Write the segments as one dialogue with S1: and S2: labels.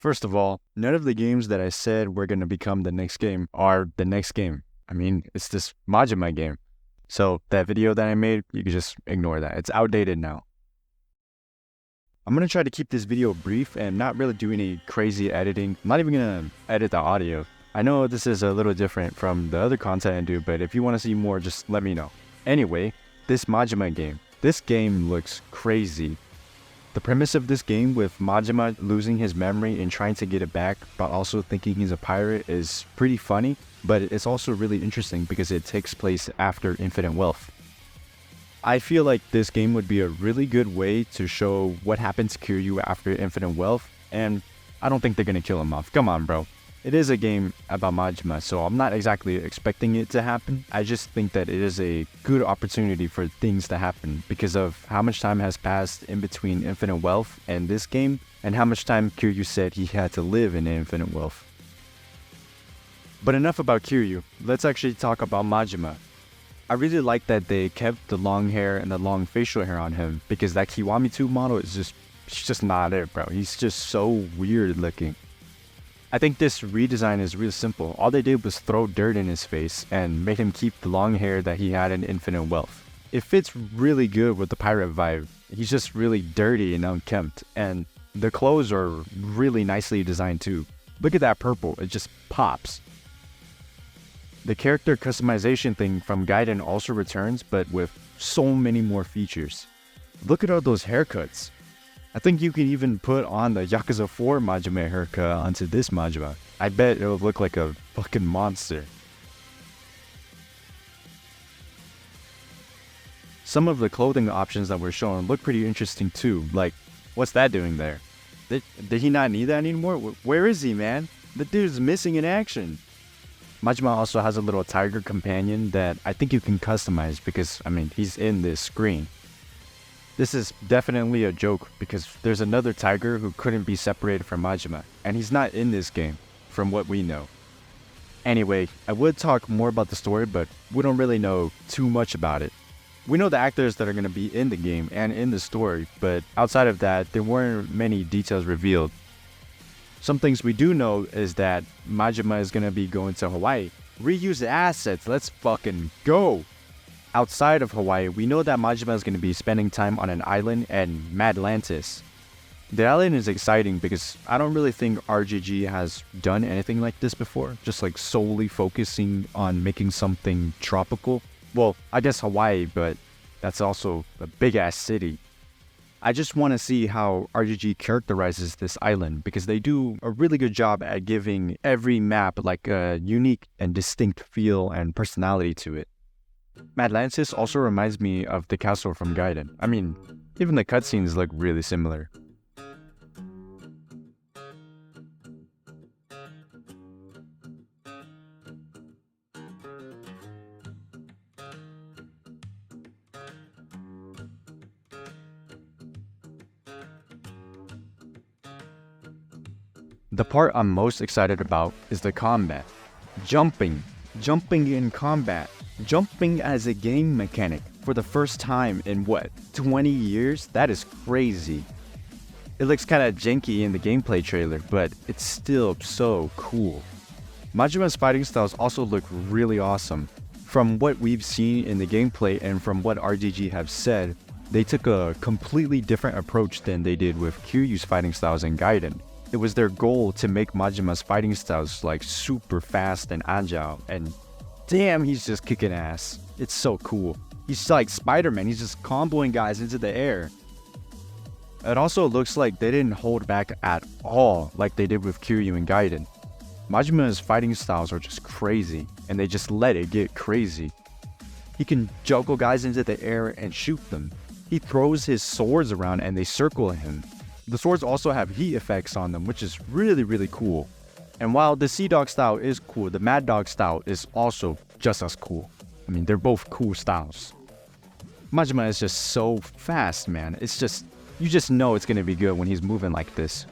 S1: First of all, none of the games that I said were going to become the next game are the next game. I mean, it's this Majima game. So that video that I made, you can just ignore that. It's outdated now. I'm going to try to keep this video brief and not really do any crazy editing. I'm not even going to edit the audio. I know this is a little different from the other content I do, but if you want to see more, just let me know. Anyway, this Majima game. This game looks crazy. The premise of this game, with Majima losing his memory and trying to get it back, but also thinking he's a pirate, is pretty funny, but it's also really interesting because it takes place after Infinite Wealth. I feel like this game would be a really good way to show what happened to Kiryu after Infinite Wealth, and I don't think they're gonna kill him off. Come on, bro. It is a game about Majima, so I'm not exactly expecting it to happen. I just think that it is a good opportunity for things to happen because of how much time has passed in between Infinite Wealth and this game, and how much time Kiryu said he had to live in Infinite Wealth. But enough about Kiryu, let's actually talk about Majima. I really like that they kept the long hair and the long facial hair on him, because that Kiwami 2 model is just not it, bro. He's just so weird looking. I think this redesign is real simple. All they did was throw dirt in his face and made him keep the long hair that he had in Infinite Wealth. It fits really good with the pirate vibe. He's just really dirty and unkempt, and the clothes are really nicely designed too. Look at that purple, it just pops. The character customization thing from Gaiden also returns, but with so many more features. Look at all those haircuts. I think you can even put on the Yakuza 4 Majima haircut onto this Majima. I bet it would look like a fucking monster. Some of the clothing options that were shown look pretty interesting too. Like, what's that doing there? Did he not need that anymore? Where is he, man? The dude's missing in action. Majima also has a little tiger companion that I think you can customize because, I mean, he's in this screen. This is definitely a joke because there's another tiger who couldn't be separated from Majima, and he's not in this game, from what we know. Anyway, I would talk more about the story, but we don't really know too much about it. We know the actors that are going to be in the game and in the story, but outside of that, there weren't many details revealed. Some things we do know is that Majima is going to be going to Hawaii. Reuse the assets, let's fucking go! Outside of Hawaii, we know that Majima is going to be spending time on an island in Madlantis. The island is exciting because I don't really think RGG has done anything like this before, just like solely focusing on making something tropical. Well, I guess Hawaii, but that's also a big ass city. I just want to see how RGG characterizes this island because they do a really good job at giving every map like a unique and distinct feel and personality to it. Madlantis also reminds me of the castle from Gaiden. I mean, even the cutscenes look really similar. The part I'm most excited about is the combat. Jumping in combat. Jumping as a game mechanic for the first time in what, 20 years? That is crazy. It looks kinda janky in the gameplay trailer, but it's still so cool. Majima's fighting styles also look really awesome. From what we've seen in the gameplay and from what RGG have said, they took a completely different approach than they did with Kiryu's fighting styles in Gaiden. It was their goal to make Majima's fighting styles like super fast and agile, and damn, he's just kicking ass. It's so cool. He's like Spider-Man, he's just comboing guys into the air. It also looks like they didn't hold back at all like they did with Kiryu and Gaiden. Majima's fighting styles are just crazy, and they just let it get crazy. He can juggle guys into the air and shoot them. He throws his swords around and they circle him. The swords also have heat effects on them, which is really cool. And while the Sea Dog style is cool, the Mad Dog style is also just as cool. I mean, they're both cool styles. Majima is just so fast, man. It's just, you just know it's gonna be good when he's moving like this.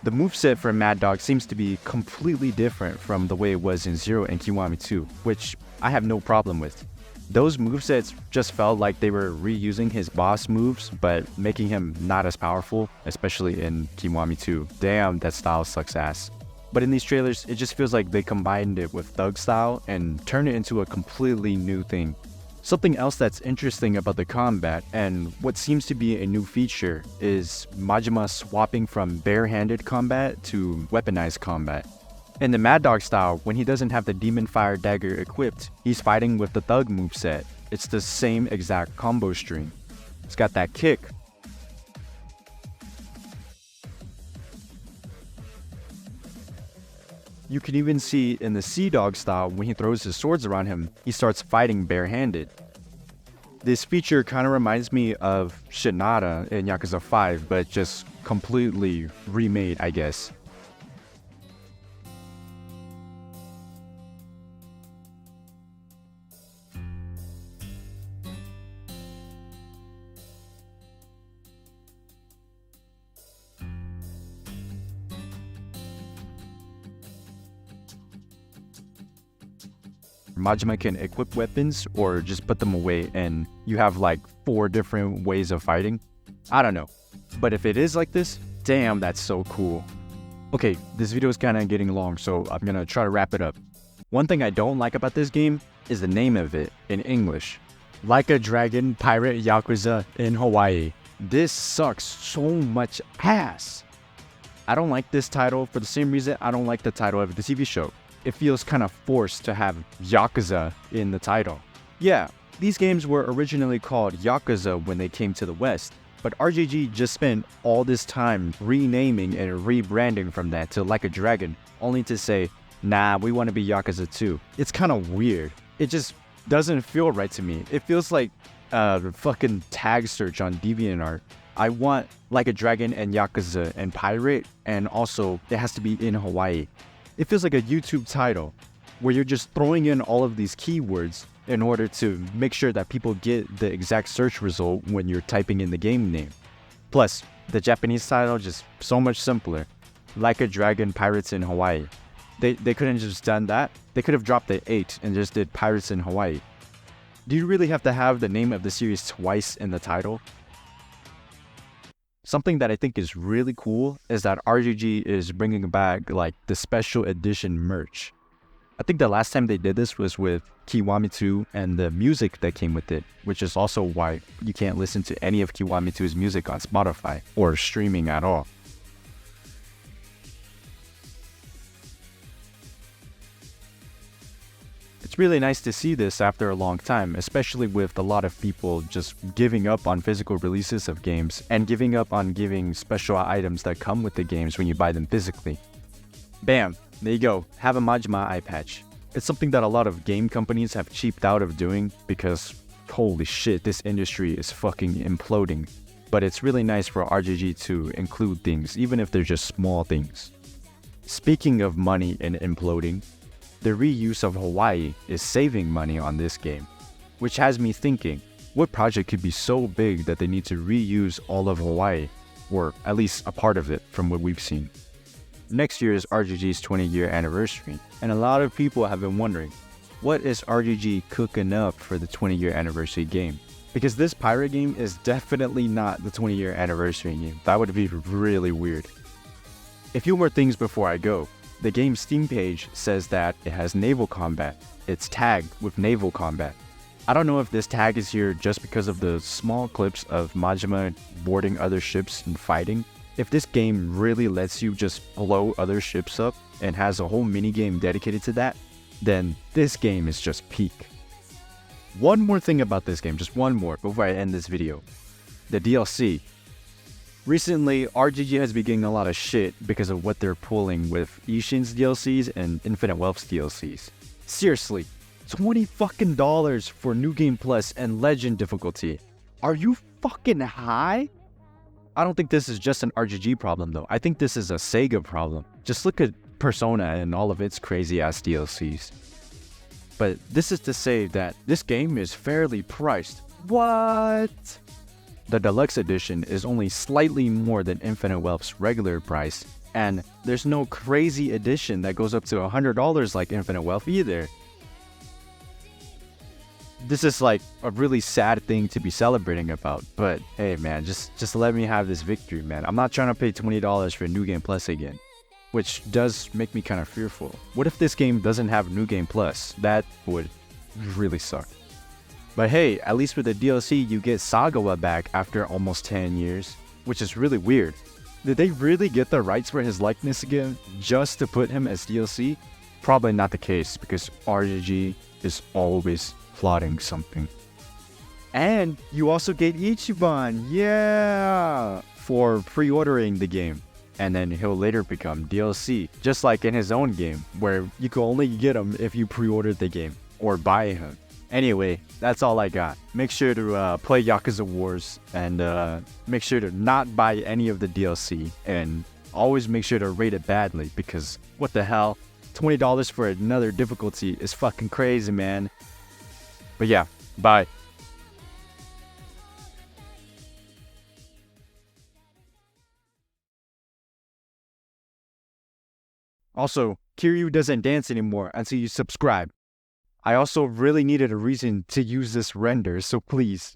S1: The moveset for Mad Dog seems to be completely different from the way it was in Zero and Kiwami 2, which I have no problem with. Those movesets just felt like they were reusing his boss moves, but making him not as powerful, especially in Kiwami 2. Damn, that style sucks ass. But in these trailers, it just feels like they combined it with thug style and turned it into a completely new thing. Something else that's interesting about the combat, and what seems to be a new feature, is Majima swapping from bare-handed combat to weaponized combat. In the Mad Dog style, when he doesn't have the Demon Fire Dagger equipped, he's fighting with the Thug moveset. It's the same exact combo string. It's got that kick. You can even see in the Sea Dog style, when he throws his swords around him, he starts fighting bare-handed. This feature kind of reminds me of Shinada in Yakuza 5, but just completely remade, I guess. Majima can equip weapons or just put them away and you have like 4 different ways of fighting. I don't know. But if it is like this, damn, that's so cool. Okay, this video is kind of getting long, so I'm gonna try to wrap it up. One thing I don't like about this game is the name of it in English. Like a Dragon Pirate Yakuza in Hawaii. This sucks so much ass. I don't like this title for the same reason I don't like the title of the TV show. It feels kind of forced to have Yakuza in the title. Yeah, these games were originally called Yakuza when they came to the West, but RGG just spent all this time renaming and rebranding from that to Like a Dragon, only to say, nah, we want to be Yakuza 2. It's kind of weird. It just doesn't feel right to me. It feels like a fucking tag search on DeviantArt. I want Like a Dragon and Yakuza and Pirate, and also it has to be in Hawaii. It feels like a YouTube title where you're just throwing in all of these keywords in order to make sure that people get the exact search result when you're typing in the game name. Plus, the Japanese title just so much simpler. Like a Dragon Pirates in Hawaii. They couldn't just done that. They could have dropped the 8 and just did Pirates in Hawaii. Do you really have to have the name of the series twice in the title? Something that I think is really cool is that RGG is bringing back like the special edition merch. I think the last time they did this was with Kiwami 2 and the music that came with it, which is also why you can't listen to any of Kiwami 2's music on Spotify or streaming at all. It's really nice to see this after a long time, especially with a lot of people just giving up on physical releases of games and giving up on giving special items that come with the games when you buy them physically. Bam, there you go, have a Majima eye patch. It's something that a lot of game companies have cheaped out of doing because holy shit, this industry is fucking imploding. But it's really nice for RGG to include things, even if they're just small things. Speaking of money and imploding, the reuse of Hawaii is saving money on this game, which has me thinking, what project could be so big that they need to reuse all of Hawaii, or at least a part of it from what we've seen? Next year is RGG's 20-year anniversary, and a lot of people have been wondering, what is RGG cooking up for the 20-year anniversary game? Because this pirate game is definitely not the 20-year anniversary game. That would be really weird. A few more things before I go. The game's Steam page says that it has naval combat. It's tagged with naval combat. I don't know if this tag is here just because of the small clips of Majima boarding other ships and fighting. If this game really lets you just blow other ships up and has a whole minigame dedicated to that, then this game is just peak. One more thing about this game, just one more before I end this video. The DLC. Recently, RGG has been getting a lot of shit because of what they're pulling with Ishin's DLCs and Infinite Wealth's DLCs. Seriously, $20 fucking for New Game Plus and Legend difficulty. Are you fucking high? I don't think this is just an RGG problem though. I think this is a Sega problem. Just look at Persona and all of its crazy ass DLCs. But this is to say that this game is fairly priced. What? The deluxe edition is only slightly more than Infinite Wealth's regular price, and there's no crazy edition that goes up to $100 like Infinite Wealth either. This is like a really sad thing to be celebrating about, but hey man, just let me have this victory, man. I'm not trying to pay $20 for New Game Plus again, which does make me kind of fearful. What if this game doesn't have New Game Plus? That would really suck. But hey, at least with the DLC, you get Sagawa back after almost 10 years, which is really weird. Did they really get the rights for his likeness again just to put him as DLC? Probably not the case, because RGG is always plotting something. And you also get Ichiban, yeah, for pre-ordering the game. And then he'll later become DLC, just like in his own game, where you can only get him if you pre-ordered the game or buy him. Anyway, that's all I got. Make sure to play Yakuza Wars and make sure to not buy any of the DLC. And always make sure to rate it badly, because what the hell? $20 for another difficulty is fucking crazy, man. But yeah, bye. Also, Kiryu doesn't dance anymore until you subscribe. I also really needed a reason to use this render, so please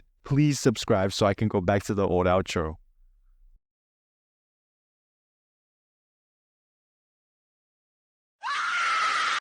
S1: subscribe so I can go back to the old outro.